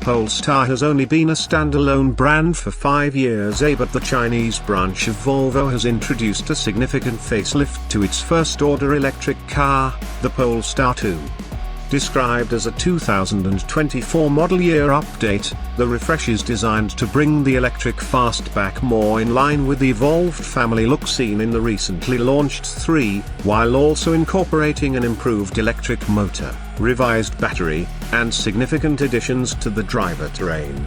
Polestar has only been a standalone brand for 5 years, but the Chinese branch of Volvo has introduced a significant facelift to its first-order electric car, the Polestar 2. Described as a 2024 model year update, the refresh is designed to bring the electric fastback more in line with the evolved family look seen in the recently launched 3, while also incorporating an improved electric motor, revised battery, and significant additions to the drivetrain.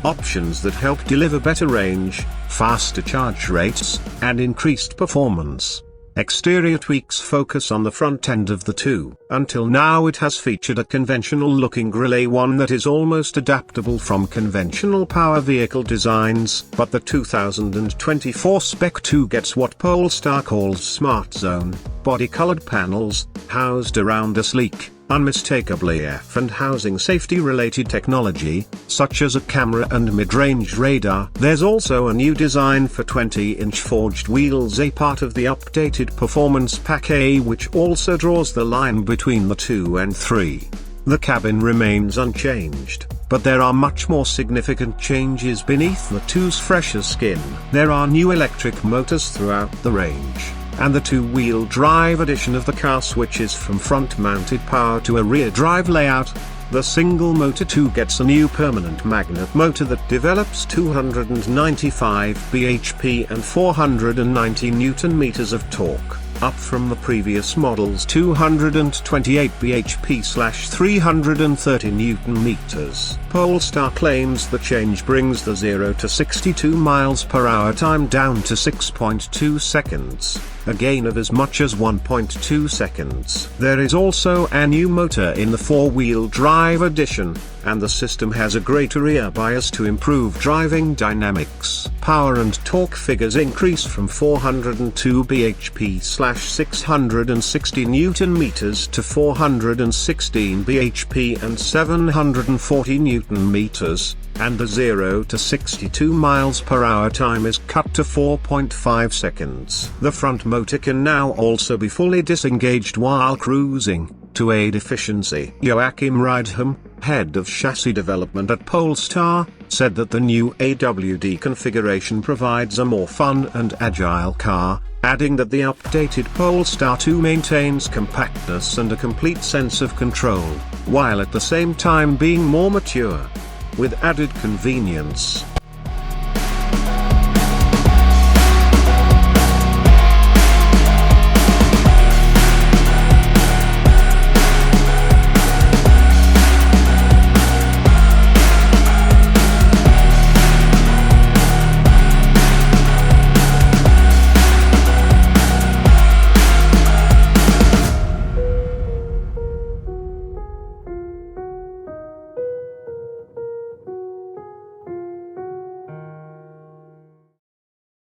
Options that help deliver better range, faster charge rates, and increased performance. Exterior tweaks focus on the front end of the 2. Until now it has featured a conventional-looking grille, one that is almost adaptable from conventional power vehicle designs, but the 2024 Spec 2 gets what Polestar calls Smart Zone, body-colored panels, housed around a sleek, unmistakably F and housing safety-related technology, such as a camera and mid-range radar. There's also a new design for 20-inch forged wheels, a part of the updated Performance Pack A, which also draws the line between the 2 and 3. The cabin remains unchanged, but there are much more significant changes beneath the 2's fresher skin. There are new electric motors throughout the range, and the 2-wheel drive edition of the car switches from front-mounted power to a rear-drive layout. The single-motor 2 gets a new permanent magnet motor that develops 295 bhp and 490 Nm of torque, up from the previous model's 228 bhp/330 Nm. Polestar claims the change brings the 0 to 62 mph time down to 6.2 seconds, a gain of as much as 1.2 seconds. There is also a new motor in the 4-wheel drive edition, and the system has a greater rear bias to improve driving dynamics. Power and torque figures increase from 402 bhp/660 Nm to 416 bhp and 740 Nm, and the 0 to 62 mph time is cut to 4.5 seconds. The front motor can now also be fully disengaged while cruising, to aid efficiency. Joachim Riedham, head of chassis development at Polestar, said that the new AWD configuration provides a more fun and agile car, adding that the updated Polestar 2 maintains compactness and a complete sense of control, while at the same time being more mature, with added convenience.